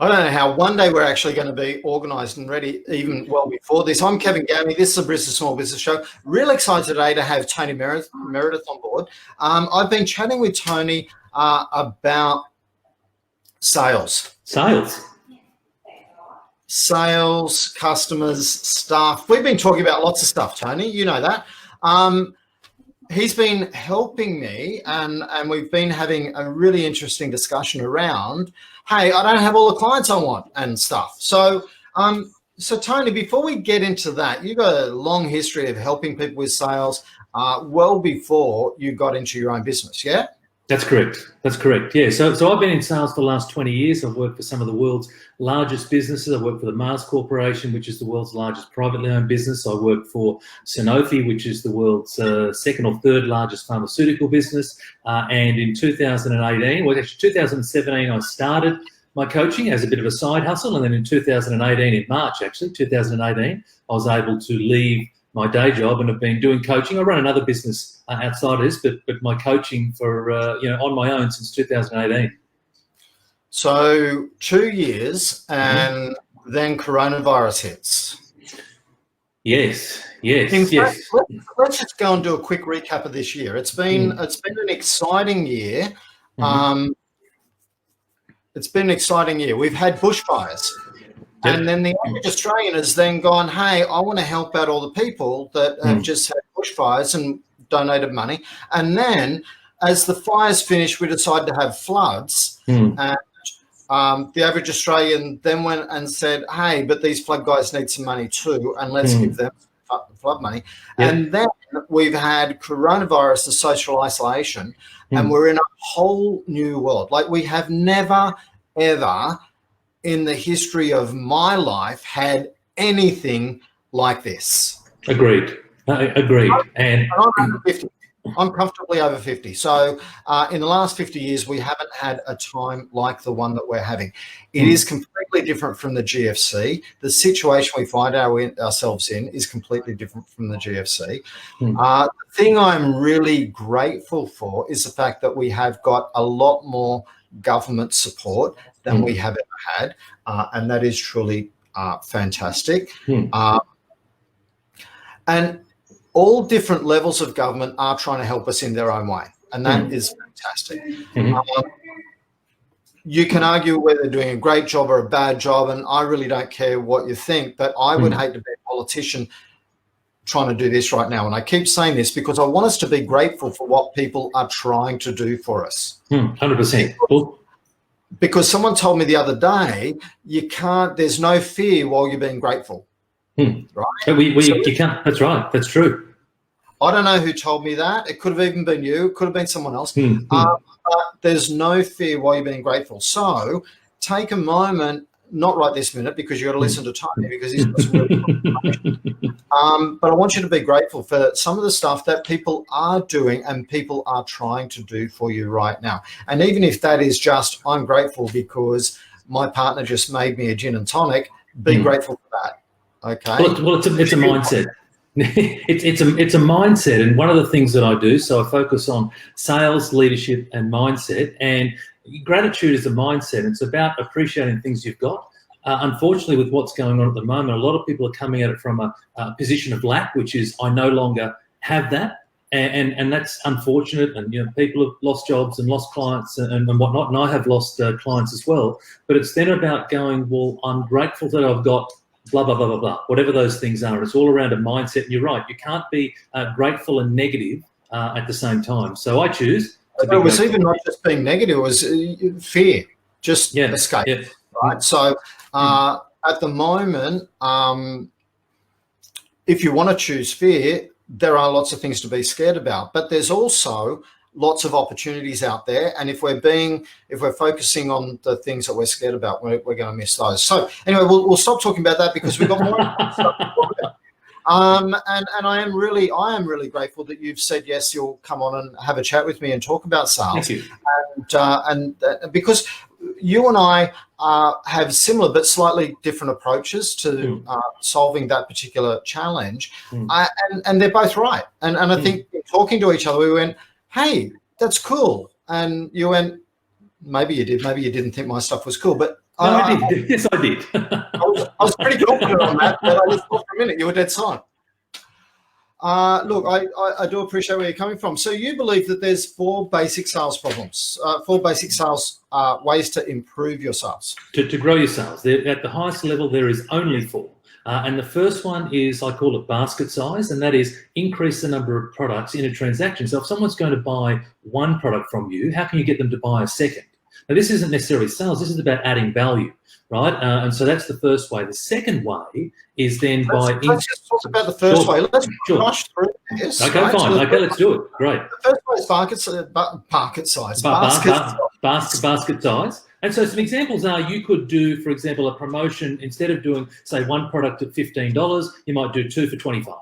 I don't know how one day we're actually going to be organised and ready even well before this. I'm Kevin Gammy. This is a Brisbane Small Business Show. Really excited today to have Tony Meredith on board. I've been chatting with Tony about sales, customers, staff. We've been talking about lots of stuff, Tony. You know that. He's been helping me, and we've been having a really interesting discussion around, hey, I don't have all the clients I want and stuff. So, Tony, before we get into that, you've got a long history of helping people with sales well before you got into your own business, yeah? That's correct. Yeah. So I've been in sales for the last 20 years. I've worked for some of the world's largest businesses. I worked for the Mars Corporation, which is the world's largest privately owned business. I worked for Sanofi, which is the world's second or third largest pharmaceutical business. And in 2018, well, actually 2017, I started my coaching as a bit of a side hustle. And then in 2018, in March, actually, 2018, I was able to leave my day job and have been doing coaching. I run another business outside of this, but my coaching for, on my own since 2018. So 2 years and then coronavirus hits. Yes. Let's just go and do a quick recap of this year. It's been an exciting year. It's been an exciting year. We've had bushfires. Yep. And then the average Australian has then gone, hey, I want to help out all the people that have just had bushfires and donated money. And then as the fires finished, we decided to have floods. And the average Australian then went and said, hey, but these flood guys need some money too, and let's give them flood money. Yep. And then we've had coronavirus, the social isolation, and we're in a whole new world. Like we have never, ever in the history of my life had anything like this. Agreed. And I'm over 50. I'm comfortably over 50. So in the last 50 years, we haven't had a time like the one that we're having. It is completely different from the GFC. The situation we find ourselves in is completely different from the GFC. The thing I'm really grateful for is the fact that we have got a lot more government support than we have ever had, and that is truly fantastic. And all different levels of government are trying to help us in their own way, and that is fantastic. You can argue whether they're doing a great job or a bad job, and I really don't care what you think, but I would hate to be a politician trying to do this right now. And I keep saying this because I want us to be grateful for what people are trying to do for us. 100%. Because someone told me the other day, there's no fear while you're being grateful. Right? You can't. That's right. That's true. I don't know who told me that. It could have even been you. It could have been someone else. But there's no fear while you're being grateful. So take a moment, not right this minute because you got to listen to Tony because he's got some really good information. But I want you to be grateful for some of the stuff that people are doing and people are trying to do for you right now. And even if that is just, I'm grateful because my partner just made me a gin and tonic, be grateful for that. Okay. Well, it's a mindset. it's a mindset, and one of the things that I do, so I focus on sales, leadership, and mindset. And gratitude is a mindset. It's about appreciating things you've got. Unfortunately, with what's going on at the moment, a lot of people are coming at it from a position of lack, which is I no longer have that, and that's unfortunate. And people have lost jobs and lost clients and whatnot, and I have lost clients as well. But it's then about going, well, I'm grateful that I've got blah, blah, blah, blah, blah, whatever those things are. It's all around a mindset. And you're right. You can't be grateful and negative at the same time. So I choose to be it was even not just being negative. It was fear, just escape. Yeah. Right. So at the moment, if you want to choose fear, there are lots of things to be scared about. But there's also lots of opportunities out there, and if we're focusing on the things that we're scared about, we're going to miss those. So anyway, we'll stop talking about that because we've got more stuff to talk about. And I am really grateful that you've said yes, you'll come on and have a chat with me and talk about sales. Thank you. And because you and I have similar but slightly different approaches to solving that particular challenge, and they're both right. And I think talking to each other, we went, hey, that's cool. And you went, maybe you did. Maybe you didn't think my stuff was cool, but No, I did. Yes, I did. I was pretty confident on that, but I just thought for a minute you were dead silent. Look, I do appreciate where you're coming from. So you believe that there's four basic sales problems, four basic sales ways to improve your sales. To grow your sales. At the highest level, there is only four. And the first one is, I call it basket size, and that is increase the number of products in a transaction. So if someone's going to buy one product from you, how can you get them to buy a second? Now, this isn't necessarily sales. This is about adding value, right? And so that's the first way. The second way is then let's just talk about the first way. Let's rush through this. Okay, right? Fine. Okay, let's do it. Great. The first way is basket size. Basket size. And so some examples are, you could do, for example, a promotion. Instead of doing, say, one product at $15, you might do two for $25.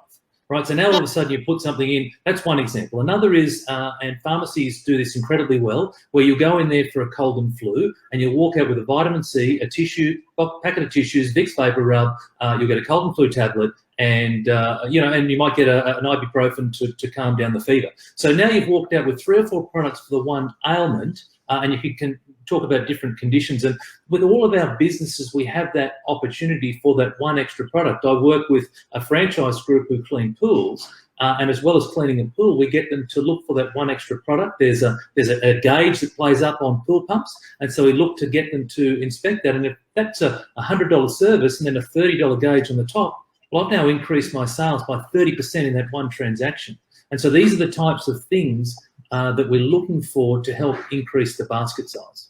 Right, so now all of a sudden you put something in. That's one example. Another is, and pharmacies do this incredibly well, where you go in there for a cold and flu, and you'll walk out with a vitamin C, a tissue, packet of tissues, Vicks Vapor Rub. You'll get a cold and flu tablet, and and you might get an ibuprofen to calm down the fever. So now you've walked out with 3 or 4 products for the one ailment, and you can talk about different conditions. And with all of our businesses, we have that opportunity for that one extra product. I work with a franchise group who clean pools, and as well as cleaning a pool, we get them to look for that one extra product. There's a gauge that plays up on pool pumps, and so we look to get them to inspect that. And if that's a $100 service and then a $30 gauge on the top, well, I've now increased my sales by 30% in that one transaction. And so these are the types of things that we're looking for to help increase the basket size.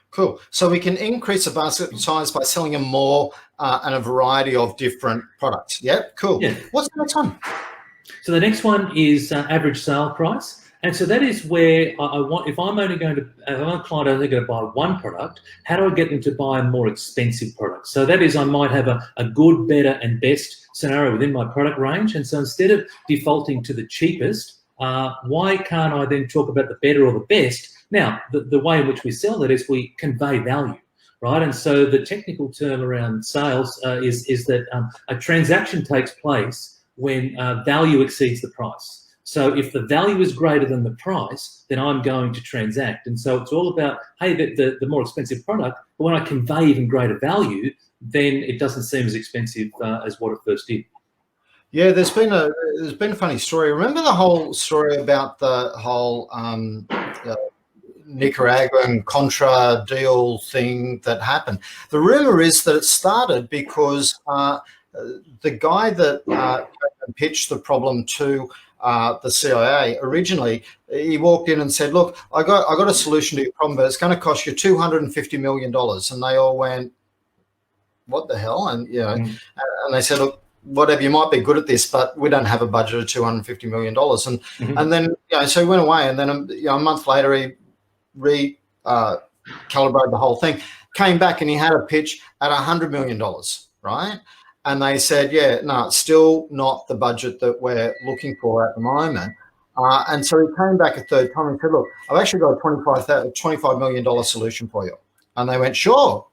Cool. So we can increase the basket size by selling them more and a variety of different products. Yep, cool. Yeah. What's the next one? So the next one is average sale price. And so that is where I want, if I'm a client only going to buy one product, how do I get them to buy a more expensive product? So that is, I might have a good, better, and best scenario within my product range. And so instead of defaulting to the cheapest, why can't I then talk about the better or the best? Now, the way in which we sell that is we convey value, right? And so the technical term around sales is that a transaction takes place when value exceeds the price. So if the value is greater than the price, then I'm going to transact. And so it's all about, hey, the more expensive product, but when I convey even greater value, then it doesn't seem as expensive as what it first did. Yeah, there's been a funny story. Remember the whole story about the whole Nicaraguan Contra deal thing that happened? The rumor is that it started because the guy that pitched the problem to the CIA originally, he walked in and said, "Look, I got a solution to your problem, but it's going to cost you $250 million." And they all went, "What the hell?" And and they said, "Look, whatever, you might be good at this, but we don't have a budget of $250 million." And then so he went away, and then a month later he calibrated the whole thing, came back, and he had a pitch at $100 million, right? And they said, yeah, no, it's still not the budget that we're looking for at the moment. And so he came back a third time and said, look, I've actually got a $25 million solution for you. And they went, sure,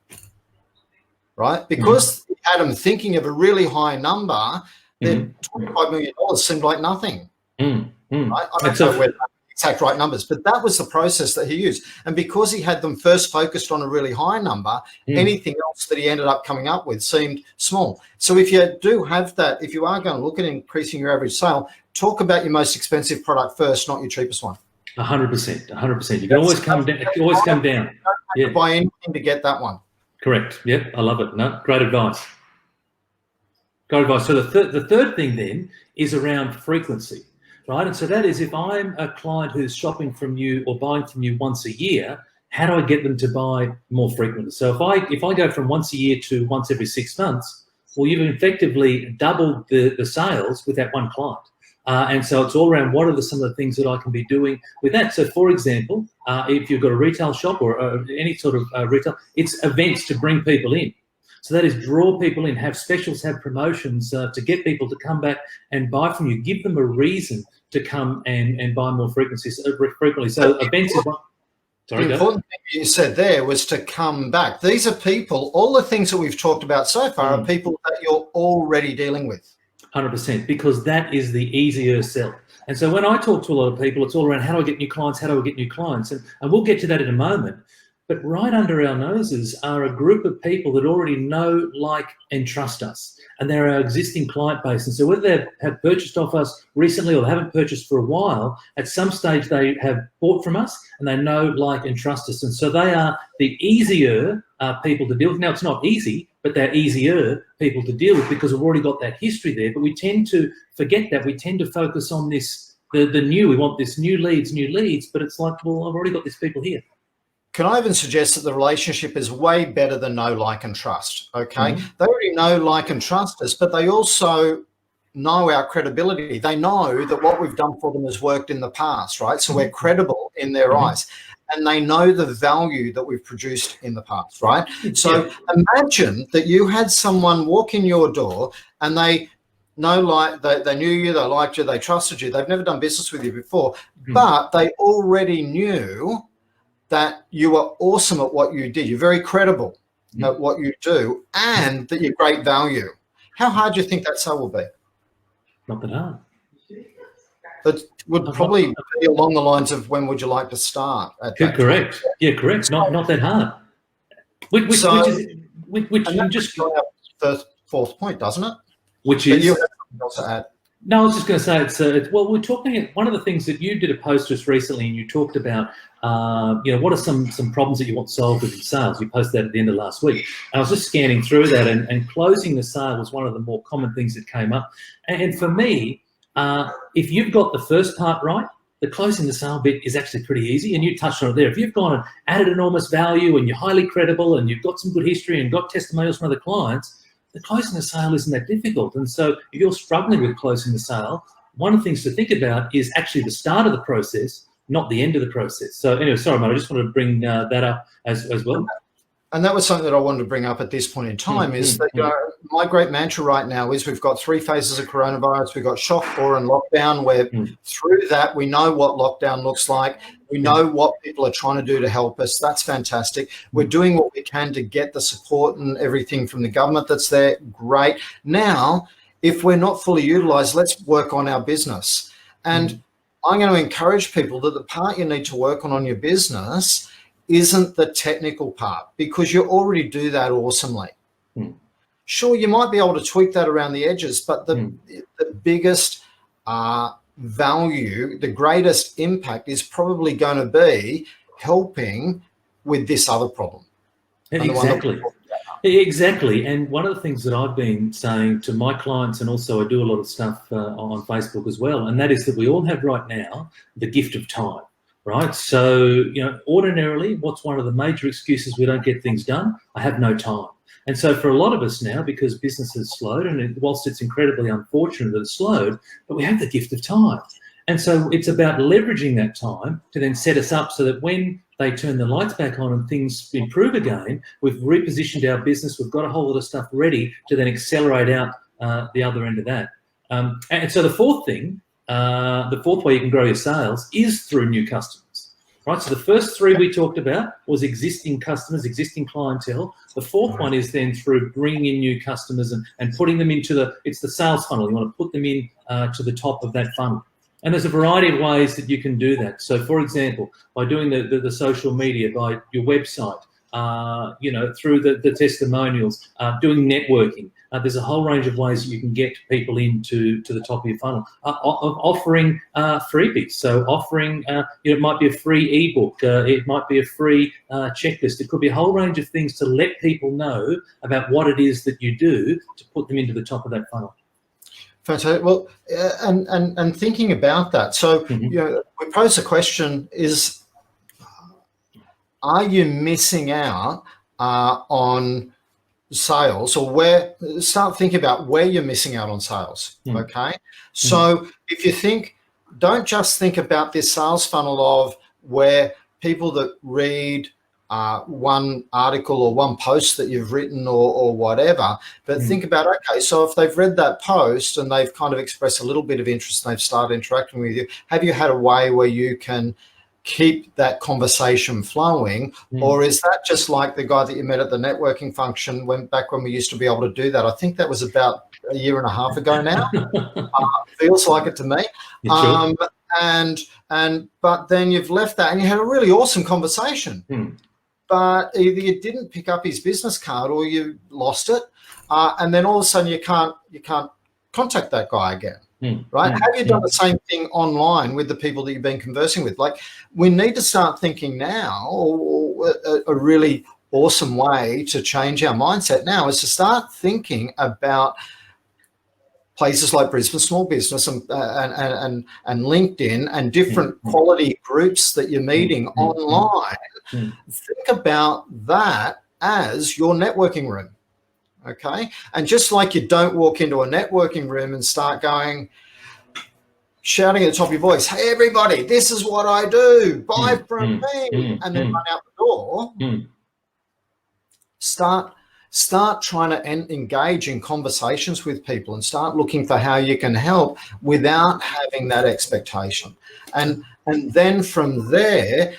right? Because he had them thinking of a really high number, then $25 million seemed like nothing, right? I don't know where exact right numbers, but that was the process that he used. And because he had them first focused on a really high number, anything else that he ended up coming up with seemed small. So if you do have that, if you are going to look at increasing your average sale, talk about your most expensive product first, not your cheapest one. 100%. You can always come down. You always come down. You have to buy anything to get that one. Correct. Yep, I love it. No, great advice. Great advice. So the third thing then is around frequency. Right, and so that is, if I'm a client who's shopping from you or buying from you once a year, how do I get them to buy more frequently? So if I go from once a year to once every 6 months, well, you've effectively doubled the sales with that one client. And so it's all around what are some of the things that I can be doing with that. So, for example, if you've got a retail shop or any sort of retail, it's events to bring people in. So that is draw people in, have specials, have promotions to get people to come back and buy from you. Give them a reason to come and buy more frequently. So events is one. Sorry, the important thing you said there was to come back. These are people, all the things that we've talked about so far are people that you're already dealing with. 100%, because that is the easier sell. And so when I talk to a lot of people, it's all around how do I get new clients, And we'll get to that in a moment. But right under our noses are a group of people that already know, like, and trust us. And they're our existing client base. And so whether they have purchased off us recently or they haven't purchased for a while, at some stage they have bought from us and they know, like, and trust us. And so they are the easier people to deal with. Now, it's not easy, but they're easier people to deal with because we've already got that history there. But we tend to forget that. We tend to focus on this, the new. We want this new leads, but it's like, well, I've already got these people here. Can I even suggest that the relationship is way better than know, like, and trust, okay? They already know, like, and trust us, but they also know our credibility. They know that what we've done for them has worked in the past, right? So we're credible in their eyes. And they know the value that we've produced in the past, right? So imagine that you had someone walk in your door and they know, like, they knew you, they liked you, they trusted you. They've never done business with you before, but they already knew that you are awesome at what you did. You're very credible at what you do and that you're great value. How hard do you think that sale will be? Not that hard. It would probably be along the lines of when would you like to start? Correct. Yeah, correct. Not that hard. Which just the fourth point, doesn't it? Which is you have something else to add. No, I was just going to say it's well, we're talking. One of the things that you did a post just recently, and you talked about, what are some problems that you want solved with your sales? You posted that at the end of last week. And I was just scanning through that, and closing the sale was one of the more common things that came up. And for me, if you've got the first part right, the closing the sale bit is actually pretty easy, and you touched on it there. If you've gone and added enormous value, and you're highly credible, and you've got some good history, and got testimonials from other clients, the closing the sale isn't that difficult. And so if you're struggling with closing the sale, one of the things to think about is actually the start of the process, not the end of the process. So anyway, sorry, mate, I just wanted to bring that up as well. And that was something that I wanted to bring up at this point in time is that, my great mantra right now is we've got 3 phases of coronavirus. We've got shock, awe, and lockdown, where through that we know what lockdown looks like. We know what people are trying to do to help us. That's fantastic. We're doing what we can to get the support and everything from the government that's there. Great. Now, if we're not fully utilized, let's work on our business. And I'm going to encourage people that the part you need to work on your business isn't the technical part, because you already do that awesomely. Sure, you might be able to tweak that around the edges, but the biggest value, the greatest impact is probably going to be helping with this other problem. Exactly. And one of the things that I've been saying to my clients, and also I do a lot of stuff on Facebook as well, and that is that we all have right now the gift of time. Right. So, ordinarily, what's one of the major excuses we don't get things done? I have no time. And so for a lot of us now, because business has slowed, and whilst it's incredibly unfortunate that it's slowed, but we have the gift of time. And so it's about leveraging that time to then set us up so that when they turn the lights back on and things improve again, we've repositioned our business, we've got a whole lot of stuff ready to then accelerate out the other end of that. And so the fourth thing, the fourth way you can grow your sales is through new customers, right? So the first 3 we talked about was existing customers, existing clientele. The fourth one is then through bringing in new customers and putting them into it's the sales funnel. You want to put them in to the top of that funnel. And there's a variety of ways that you can do that. So for example, by doing the social media, by your website, through the testimonials, doing networking. There's a whole range of ways that you can get people into the top of your funnel. Offering freebies. So offering, it might be a free ebook. It might be a free checklist. It could be a whole range of things to let people know about what it is that you do to put them into the top of that funnel. Fantastic. Well, and thinking about that, so we pose the question: are you missing out on sales, or start thinking about where you're missing out on sales? Okay, so if you don't just think about this sales funnel of where people that read one article or one post that you've written or whatever, but think about, okay, so if they've read that post and they've kind of expressed a little bit of interest and they've started interacting with you, have you had a way where you can keep that conversation flowing? Or is that just like the guy that you met at the networking function back when we used to be able to do that? I think that was about a year and a half ago now. Feels like it to me. But then you've left that and you had a really awesome conversation. but either you didn't pick up his business card or you lost it, and then all of a sudden you can't contact that guy again. Right? Have you done the same thing online with the people that you've been conversing with? Like, we need to start thinking now, or a really awesome way to change our mindset now is to start thinking about places like Brisbane Small Business and LinkedIn and different quality groups that you're meeting online. Think about that as your networking room. Okay. And just like you don't walk into a networking room and start shouting at the top of your voice, hey, everybody, this is what I do, buy from me, and then run out the door. Start trying to engage in conversations with people and start looking for how you can help without having that expectation. And then from there,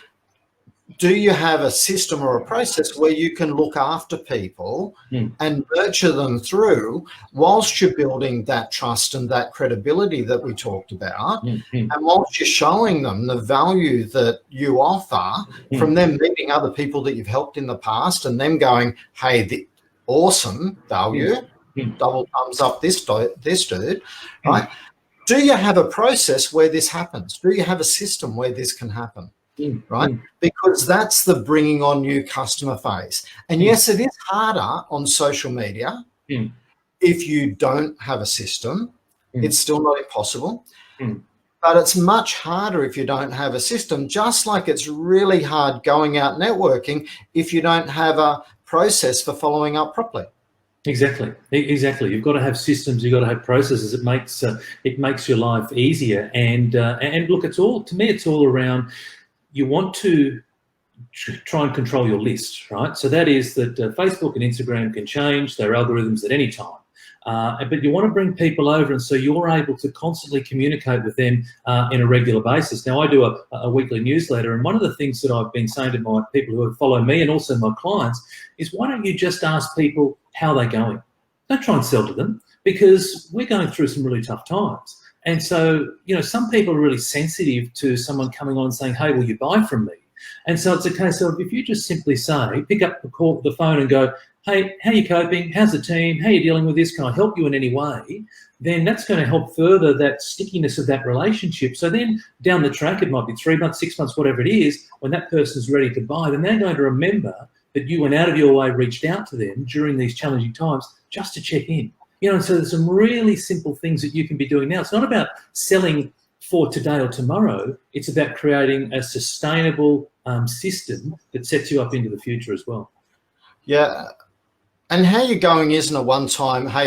do you have a system or a process where you can look after people and nurture them through whilst you're building that trust and that credibility that we talked about, and whilst you're showing them the value that you offer from them meeting other people that you've helped in the past and them going, hey, the awesome value, double thumbs up this dude, right? Do you have a process where this happens? Do you have a system where this can happen? Right? Because that's the bringing on new customer phase. And yes, it is harder on social media. If you don't have a system, it's still not impossible. But it's much harder if you don't have a system, just like it's really hard going out networking if you don't have a process for following up properly. Exactly. You've got to have systems. You've got to have processes. It makes your life easier. And look, it's all around. You want to try and control your list, right? So that is that Facebook and Instagram can change their algorithms at any time. But you want to bring people over, and so you're able to constantly communicate with them in a regular basis. Now, I do a weekly newsletter, and one of the things that I've been saying to my people who follow me and also my clients is, why don't you just ask people how they're going? Don't try and sell to them, because we're going through some really tough times. And so, some people are really sensitive to someone coming on and saying, hey, will you buy from me? And so it's a case of, if you just simply say, pick up the phone and go, hey, how are you coping? How's the team? How are you dealing with this? Can I help you in any way? Then that's going to help further that stickiness of that relationship. So then down the track, it might be 3 months, 6 months, whatever it is, when that person's ready to buy, then they're going to remember that you went out of your way, reached out to them during these challenging times just to check in. And so there's some really simple things that you can be doing now. It's not about selling for today or tomorrow. It's about creating a sustainable system that sets you up into the future as well. Yeah. And how you're going isn't a one-time, hey,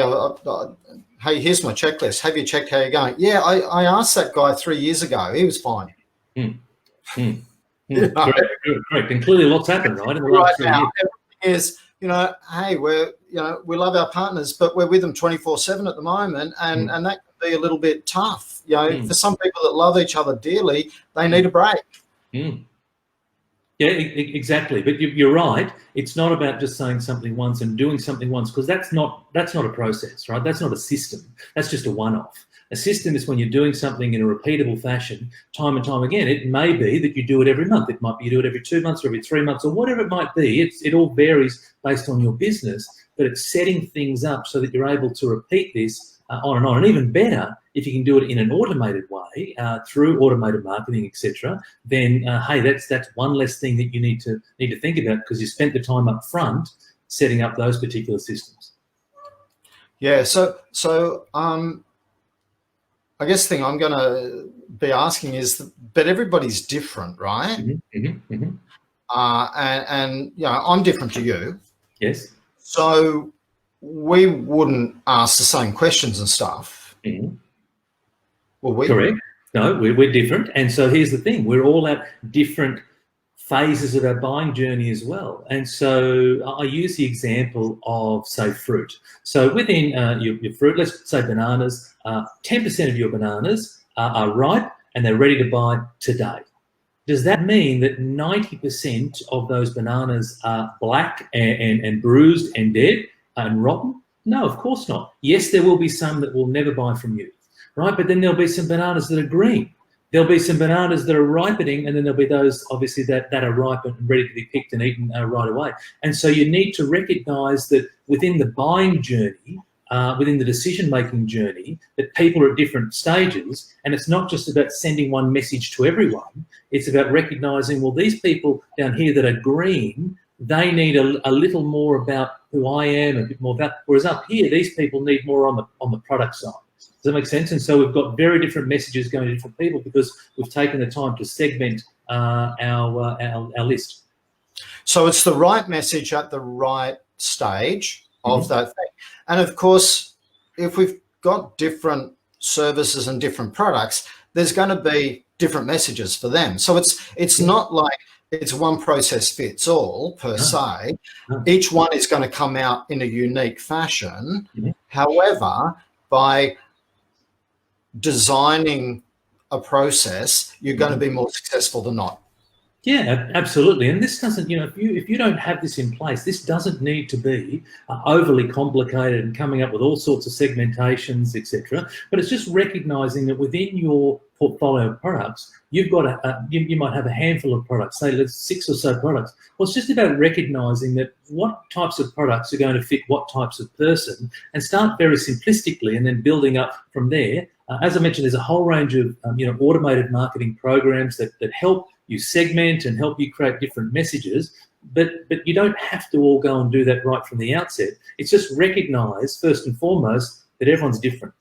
here's my checklist. Have you checked how you're going? Yeah, I asked that guy 3 years ago. He was fine. Correct. And clearly lots happened, right? In the last 3 years. Everything is, hey, we love our partners, but we're with them 24/7 at the moment, and that can be a little bit tough. For some people that love each other dearly, they need a break. Yeah, exactly. But you're right. It's not about just saying something once and doing something once, because that's not a process, right? That's not a system. That's just a one-off. A system is when you're doing something in a repeatable fashion, time and time again. It may be that you do it every month. It might be you do it every 2 months or every 3 months or whatever it might be. It all varies based on your business, but it's setting things up so that you're able to repeat this on and on. And even better, if you can do it in an automated way through automated marketing, etc., then hey, that's one less thing that you need to think about, because you spent the time up front setting up those particular systems. Yeah. So I guess the thing I'm going to be asking is, but everybody's different, right? And I'm different to you. Yes. So we wouldn't ask the same questions and stuff. Will we? Correct. No, we're different. And so here's the thing. We're all at different phases of our buying journey as well. And so I use the example of, say, fruit. So within your fruit, let's say bananas, 10% of your bananas are ripe and they're ready to buy today. Does that mean that 90% of those bananas are black and bruised and dead and rotten? No, of course not. Yes, there will be some that will never buy from you, right? But then there'll be some bananas that are green. There'll be some bananas that are ripening, and then there'll be those, obviously, that are ripe and ready to be picked and eaten right away. And so you need to recognise that within the buying journey, within the decision-making journey, that people are at different stages, and it's not just about sending one message to everyone. It's about recognising, well, these people down here that are green, they need a little more about who I am, a bit more about, whereas up here, these people need more on the product side. Does that make sense? And so we've got very different messages going to different people because we've taken the time to segment our list. So it's the right message at the right stage of that thing. And of course, if we've got different services and different products, there's going to be different messages for them. So it's not like it's one process fits all per se. Each one is going to come out in a unique fashion. However, by designing a process, you're going to be more successful than not. Yeah, absolutely. And this doesn't, if you don't have this in place, this doesn't need to be overly complicated and coming up with all sorts of segmentations, etc. But it's just recognizing that within your portfolio of products, you've got you might have a handful of products, say there's 6 or so products. Well, it's just about recognizing that what types of products are going to fit what types of person, and start very simplistically and then building up from there. As I mentioned, there's a whole range of automated marketing programs that help you segment and help you create different messages, but you don't have to all go and do that right from the outset. It's just recognise, first and foremost, that everyone's different.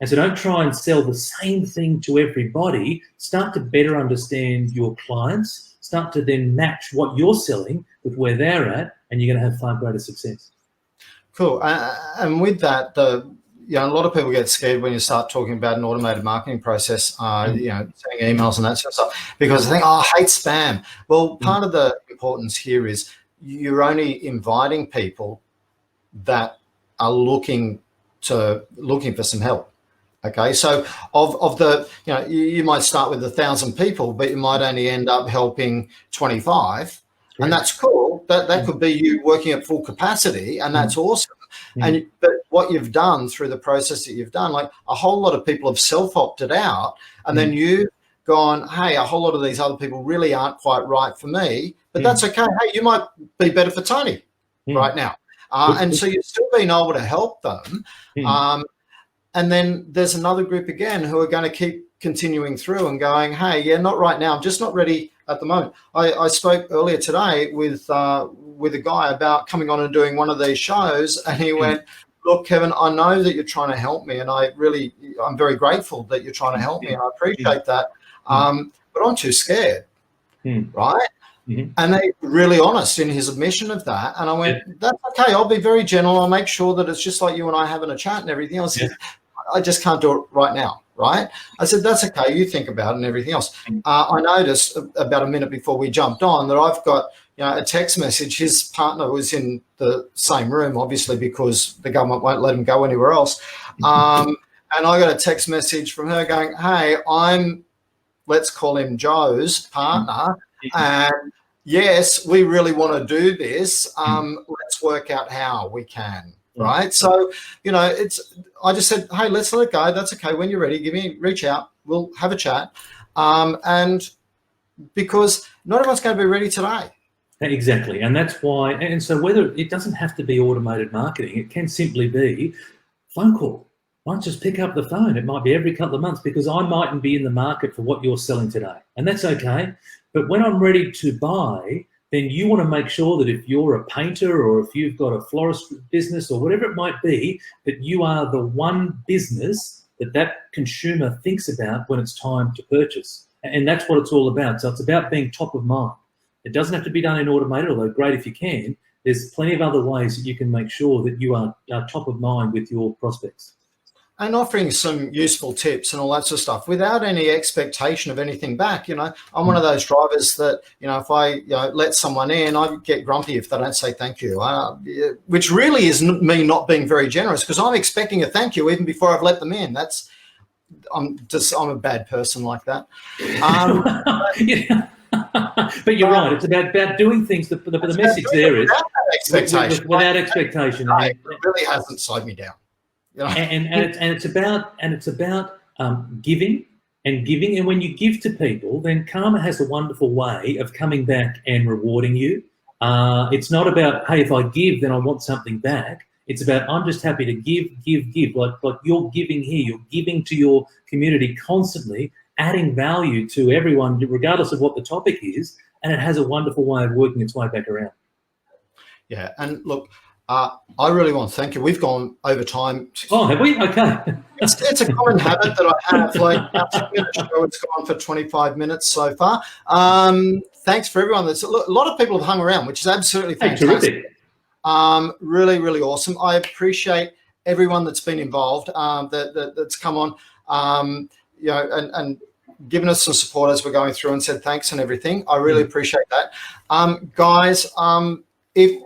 And so don't try and sell the same thing to everybody. Start to better understand your clients, start to then match what you're selling with where they're at, and you're going to have far greater success. Cool. And with that, a lot of people get scared when you start talking about an automated marketing process, sending emails and that sort of stuff, because they think, I hate spam. Well, part of the importance here is you're only inviting people that are looking for some help. Okay, so of the, you might start with 1,000 people, but you might only end up helping 25, and that's cool. That could be you working at full capacity, and that's awesome. But what you've done through the process that you've done, like a whole lot of people have self-opted out, and then you've gone, hey, a whole lot of these other people really aren't quite right for me, but that's okay. Hey, you might be better for Tony right now. And so you've still been able to help them. And then there's another group again who are going to keep continuing through and going, hey, yeah, not right now. I'm just not ready at the moment. I spoke earlier today with a guy about coming on and doing one of these shows, and he went, look, Kevin, I know that you're trying to help me, and I'm very grateful that you're trying to help me, and I appreciate that. But I'm too scared, right? And they were really honest in his admission of that. And I went, that's okay. I'll be very gentle. I'll make sure that it's just like you and I having a chat and everything else. I just can't do it right now, right? I said, that's okay. You think about it and everything else. I noticed about a minute before we jumped on that I've got a text message. His partner was in the same room, obviously, because the government won't let him go anywhere else. And I got a text message from her going, hey, let's call him Joe's partner. And yes, we really want to do this. Let's work out how we can. Right. So, I just said, hey, let's let it go. That's okay. When you're ready, reach out. We'll have a chat. And because not everyone's going to be ready today. Exactly. And that's why. And so whether it doesn't have to be automated marketing, it can simply be phone call. Might just pick up the phone. It might be every couple of months, because I mightn't be in the market for what you're selling today. And that's okay. But when I'm ready to buy, then you want to make sure that if you're a painter or if you've got a florist business or whatever it might be, that you are the one business that consumer thinks about when it's time to purchase. And that's what it's all about. So it's about being top of mind. It doesn't have to be done in automated, although great if you can. There's plenty of other ways that you can make sure that you are top of mind with your prospects. And offering some useful tips and all that sort of stuff without any expectation of anything back. I'm one of those drivers that, if I let someone in, I get grumpy if they don't say thank you, which really is me not being very generous, because I'm expecting a thank you even before I've let them in. I'm a bad person like that. But you're right. It's about doing things. The message there is without expectation. It really hasn't slowed me down. And it's about giving and giving. And when you give to people, then karma has a wonderful way of coming back and rewarding you. It's not about, hey, if I give, then I want something back. It's about, I'm just happy to give. Like you're giving here, you're giving to your community constantly, adding value to everyone, regardless of what the topic is, and it has a wonderful way of working its way back around. Yeah, and look, I really want to thank you. We've gone over time. Oh, have we? Okay. It's a common habit that I have. Like our 2-minute show, it's gone for 25 minutes so far. Thanks for everyone. A lot of people have hung around, which is absolutely fantastic. Hey, terrific. Really, really awesome. I appreciate everyone that's been involved, that's come on, and given us some support as we're going through and said thanks and everything. I really appreciate that. Guys, if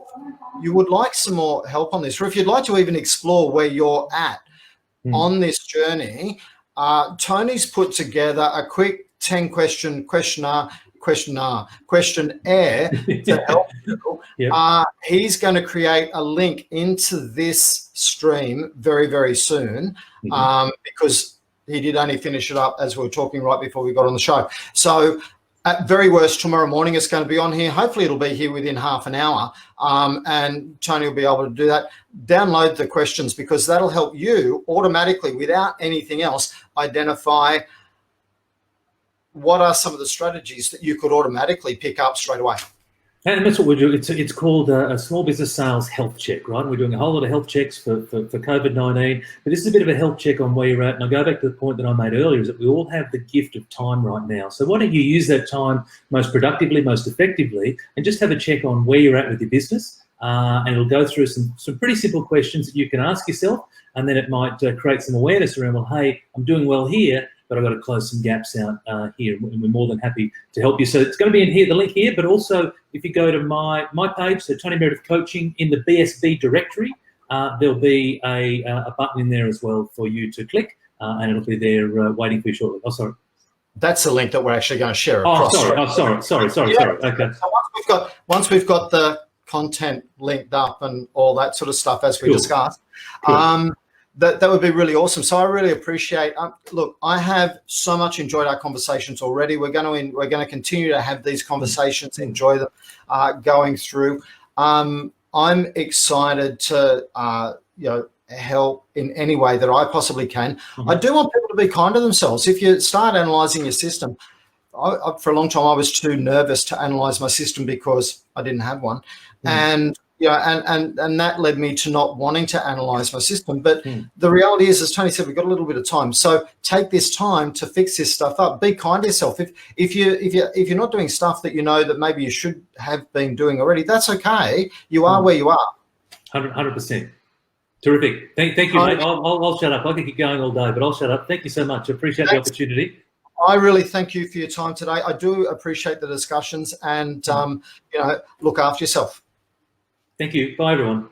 you would like some more help on this, or if you'd like to even explore where you're at on this journey, Tony's put together a quick 10-question questionnaire to help people. Yep. He's going to create a link into this stream very, very soon, because he did only finish it up as we were talking right before we got on the show. So at very worst, tomorrow morning it's going to be on here. Hopefully it'll be here within half an hour, and Tony will be able to do that. Download the questions, because that'll help you automatically, without anything else, identify what are some of the strategies that you could automatically pick up straight away. And that's what we do. It's called a small business sales health check, right? We're doing a whole lot of health checks for COVID-19, but this is a bit of a health check on where you're at. And I go back to the point that I made earlier, is that we all have the gift of time right now. So why don't you use that time most productively, most effectively, and just have a check on where you're at with your business. And it'll go through some pretty simple questions that you can ask yourself, and then it might create some awareness around, well, hey, I'm doing well here, but I've got to close some gaps out here, and we're more than happy to help you. So it's going to be in here, the link here, but also if you go to my page, so Tony Meredith Coaching, in the BSB directory, there'll be a button in there as well for you to click, and it'll be there waiting for you shortly. Oh, sorry. That's the link that we're actually going to share across. Sorry. Okay. So once we've got the content linked up and all that sort of stuff, as we discussed, cool. That would be really awesome. So I really appreciate. Look, I have so much enjoyed our conversations already. We're going to continue to have these conversations, enjoy them going through. I'm excited to help in any way that I possibly can. I do want people to be kind to themselves. If you start analysing your system, for a long time I was too nervous to analyse my system because I didn't have one, and that led me to not wanting to analyse my system. But the reality is, as Tony said, we've got a little bit of time. So take this time to fix this stuff up. Be kind to yourself. If you're not doing stuff that you know that maybe you should have been doing already, that's okay. You are where you are. 100%. Terrific. Thank you, mate. I'll shut up. I could keep going all day, but I'll shut up. Thank you so much. I appreciate the opportunity. I really thank you for your time today. I do appreciate the discussions, and look after yourself. Thank you. Bye, everyone.